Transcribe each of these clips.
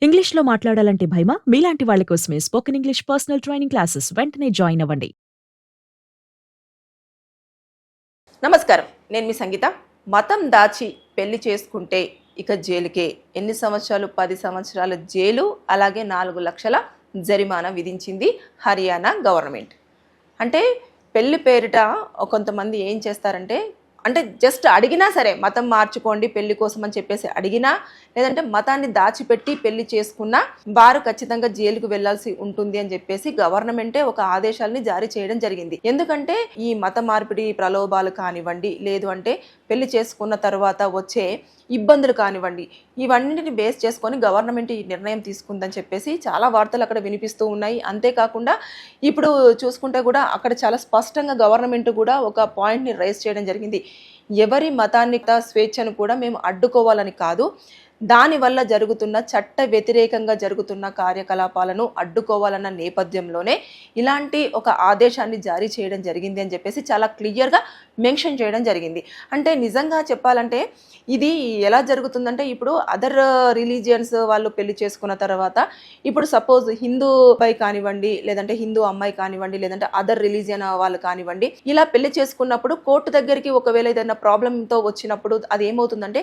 ఇంగ్లీష్‌లో మాట్లాడాలంటే భయమా? మీలాంటి వాళ్ళ కోసమే spoken English personal training classes వెంటనే జాయిన్ అవ్వండి. నమస్కారం. నేను మీ సంగీత. మతం దాచి పెళ్లి చేసుకుంటే ఇక జైలుకే. ఎన్ని సంవత్సరాలు? 10 సంవత్సరాల జైలు, అలాగే 4 లక్షల జరిమానా విధించింది హర్యానా గవర్నమెంట్. అంటే పెళ్లి పేరిట కొంతమంది ఏం చేస్తారంటే, జస్ట్ అడిగినా సరే మతం మార్చుకోండి పెళ్లి కోసం అని చెప్పేసి అడిగినా, లేదంటే మతాన్ని దాచిపెట్టి పెళ్లి చేసుకున్నా వారు ఖచ్చితంగా జైలుకు వెళ్లాల్సి ఉంటుంది అని చెప్పేసి గవర్నమెంటే ఒక ఆదేశాలని జారీ చేయడం జరిగింది. ఎందుకంటే ఈ మత మార్పిడి ప్రలోభాలు కానివ్వండి, లేదు అంటే పెళ్లి చేసుకున్న తర్వాత వచ్చే ఇబ్బందులు కానివ్వండి, ఇవన్నిటిని బేస్ చేసుకొని గవర్నమెంట్ ఈ నిర్ణయం తీసుకుందని చెప్పేసి చాలా వార్తలు అక్కడ వినిపిస్తూ ఉన్నాయి. అంతేకాకుండా ఇప్పుడు చూసుకుంటే కూడా అక్కడ చాలా స్పష్టంగా గవర్నమెంట్ కూడా ఒక పాయింట్ని రైజ్ చేయడం జరిగింది. ఎవరి మతాన్ని స్వేచ్ఛను కూడా మేము అడ్డుకోవాలని కాదు, దానివల్ల జరుగుతున్న చట్ట వ్యతిరేకంగా జరుగుతున్న కార్యకలాపాలను అడ్డుకోవాలన్న నేపథ్యంలోనే ఇలాంటి ఒక ఆదేశాన్ని జారీ చేయడం జరిగింది అని చెప్పేసి చాలా క్లియర్గా మెన్షన్ చేయడం జరిగింది. అంటే నిజంగా చెప్పాలంటే ఇది ఎలా జరుగుతుందంటే, ఇప్పుడు అదర్ రిలీజియన్స్ వాళ్ళు పెళ్లి చేసుకున్న తర్వాత, ఇప్పుడు సపోజ్ హిందూ అబ్బాయి కానివ్వండి, లేదంటే హిందూ అమ్మాయి కానివ్వండి, లేదంటే అదర్ రిలీజియన్ వాళ్ళు కానివ్వండి, ఇలా పెళ్లి చేసుకున్నప్పుడు కోర్టు దగ్గరికి ఒకవేళ ఏదైనా ప్రాబ్లంతో వచ్చినప్పుడు అది ఏమవుతుందంటే,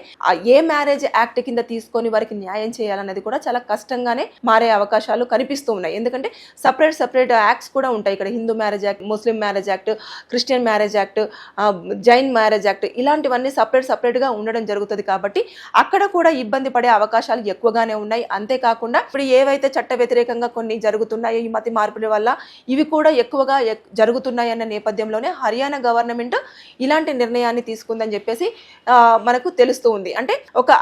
ఏ మ్యారేజ్ యాక్ట్ కింద తీసుకొని వారికి న్యాయం చేయాలనేది కూడా చాలా కష్టంగానే మారే అవకాశాలు కనిపిస్తూ ఉన్నాయి. ఎందుకంటే సపరేట్ యాక్ట్స్ కూడా ఉంటాయి. ఇక్కడ Hindu marriage act, Muslim marriage act, Christian marriage act, Jain marriage act, ఇలాంటివన్నీ సపరేట్గా ఉండడం జరుగుతుంది. కాబట్టి అక్కడ కూడా ఇబ్బంది పడే అవకాశాలు ఎక్కువగానే ఉన్నాయి. అంతేకాకుండా ఇప్పుడు ఏవైతే చట్ట వ్యతిరేకంగా కొన్ని జరుగుతున్నాయో ఈ మత మార్పిడి వల్ల, ఇవి కూడా ఎక్కువగా జరుగుతున్నాయి అన్న నేపథ్యంలోనే హర్యానా గవర్నమెంట్ ఇలాంటి నిర్ణయాన్ని తీసుకుందని చెప్పేసి మనకు తెలుస్తూ ఉంది. అంటే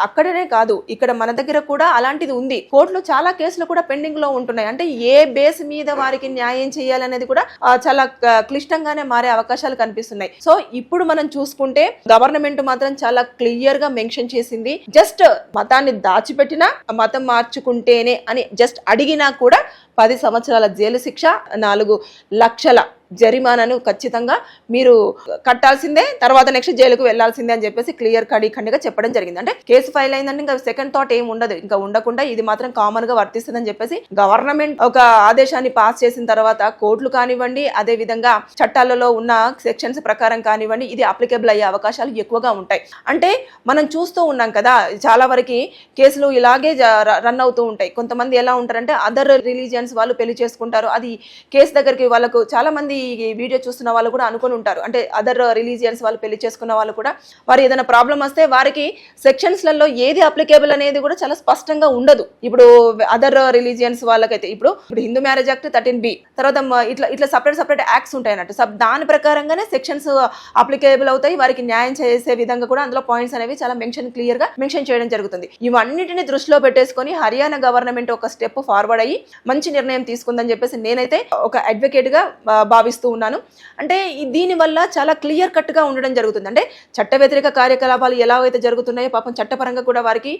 అక్కడనే కాదు, ఇక్కడ మన దగ్గర కూడా అలాంటిది ఉంది. కోర్టులో చాలా కేసులు కూడా పెండింగ్ లో ఉంటున్నాయి. అంటే ఏ బేస్ మీద వారికి న్యాయం చేయాలనేది కూడా చాలా క్లిష్టంగానే మారే అవకాశాలు కనిపిస్తున్నాయి. సో ఇప్పుడు మనం చూసుకుంటే గవర్నమెంట్ మాత్రం చాలా క్లియర్ గా మెన్షన్ చేసింది, జస్ట్ మతాన్ని దాచిపెట్టినా మతం మార్చుకుంటేనే అని జస్ట్ అడిగినా కూడా 10 సంవత్సరాల జైలు శిక్ష, 4 లక్షల జరిమానాను ఖచ్చితంగా మీరు కట్టాల్సిందే, తర్వాత నెక్స్ట్ జైలుకు వెళ్లాల్సిందే అని చెప్పేసి క్లియర్ ఖండిగా చెప్పడం జరిగింది. అంటే కేసు ఫైల్ అయిందంటే ఇంకా సెకండ్ థాట్ ఏం ఉండదు, ఇంకా ఉండకుండా ఇది మాత్రం కామన్ గా వర్తిస్తుందని చెప్పేసి గవర్నమెంట్ ఒక ఆదేశాన్ని పాస్ చేసిన తర్వాత కోర్టులు కానివ్వండి, అదే విధంగా చట్టాలలో ఉన్న సెక్షన్స్ ప్రకారం కానివ్వండి, ఇది అప్లికేబుల్ అయ్యే అవకాశాలు ఎక్కువగా ఉంటాయి. అంటే మనం చూస్తూ ఉన్నాం కదా, చాలా వరకు కేసులు ఇలాగే రన్ అవుతూ ఉంటాయి. కొంతమంది ఎలా ఉంటారంటే అదర్ రిలీజియన్స్ వాళ్ళు పెళ్లి చేసుకుంటారు, అది కేసు దగ్గరికి వాళ్ళకు చాలా మంది ఈ వీడియో చూస్తున్న వాళ్ళు కూడా అనుకుని ఉంటారు. అంటే అదర్ రిలీజియన్స్ వాళ్ళు పెళ్లి చేసుకున్న వాళ్ళు కూడా వారు ఏదైనా ప్రాబ్లం వస్తే వారికి సెక్షన్స్లలో ఏది అప్లికేబుల్ అనేది కూడా చాలా స్పష్టంగా ఉండదు. ఇప్పుడు అదర్ రిలీజియన్స్ వాళ్ళకైతే ఇప్పుడు హిందూ మ్యారేజ్ యాక్ట్ 13B, తర్వాత ఇట్లా సపరేట్ యాక్ట్స్ ఉంటాయి అన్నట్టు. దాని ప్రకారంగానే సెక్షన్స్ అప్లికేబుల్ అవుతాయి, వారికి న్యాయం చేసే విధంగా కూడా అందులో పాయింట్స్ అనేవి చాలా క్లియర్ గా మెన్షన్ చేయడం జరుగుతుంది. ఇవన్నిటిని దృష్టిలో పెట్టేసుకొని హర్యానా గవర్నమెంట్ ఒక స్టెప్ ఫార్వర్డ్ అయ్యి మంచి నిర్ణయం తీసుకుందని చెప్పేసి నేనైతే ఒక అడ్వకేట్ గా భావిస్తూ ఉన్నాను. అంటే దీనివల్ల చాలా క్లియర్ కట్ గా ఉండడం జరుగుతుంది. అంటే చట్ట వ్యతిరేక కార్యకలాపాలు ఎలా అయితే జరుగుతున్నాయో పాపం చట్టపరంగా కూడా వారికి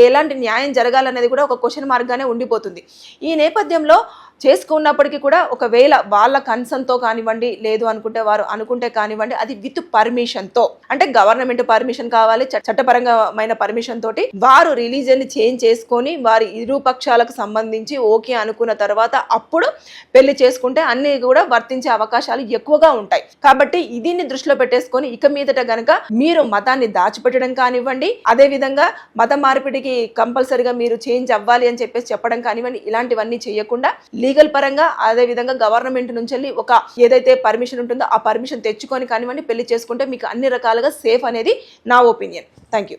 ఎలాంటి న్యాయం జరగాలనేది కూడా ఒక క్వశ్చన్ మార్క్ గానే ఉండిపోతుంది. ఈ నేపథ్యంలో చేసుకున్నప్పటికీ కూడా ఒకవేళ వాళ్ళ కన్సర్న్తో కానివ్వండి, లేదు అనుకుంటే వారు అనుకుంటే కానివ్వండి, అది విత్ పర్మిషన్తో, అంటే గవర్నమెంట్ పర్మిషన్ కావాలి, చట్టపరమైన పర్మిషన్ తోటి వారు రిలీజియన్ని చేంజ్ చేసుకొని వారి ఇరు పక్షాలకు సంబంధించి ఓకే అనుకున్న తర్వాత అప్పుడు పెళ్లి చేసుకుంటే అన్ని కూడా వర్తించే అవకాశాలు ఎక్కువగా ఉంటాయి. కాబట్టి దీన్ని దృష్టిలో పెట్టేసుకొని ఇక మీదట గనక మీరు మతాన్ని దాచిపెట్టడం కానివ్వండి, అదే విధంగా మత మార్పిడికి కంపల్సరిగా మీరు చేంజ్ అవ్వాలి అని చెప్పేసి చెప్పడం కానివ్వండి, ఇలాంటివన్నీ చేయకుండా లీగల్ పరంగా అదే విధంగా గవర్నమెంట్ నుంచి వెళ్ళి ఒక ఏదైతే పర్మిషన్ ఉంటుందో ఆ పర్మిషన్ తెచ్చుకొని కానివ్వండి పెళ్లి చేసుకుంటే మీకు అన్ని రకాలుగా సేఫ్ అనేది నా ఒపీనియన్. Thank you.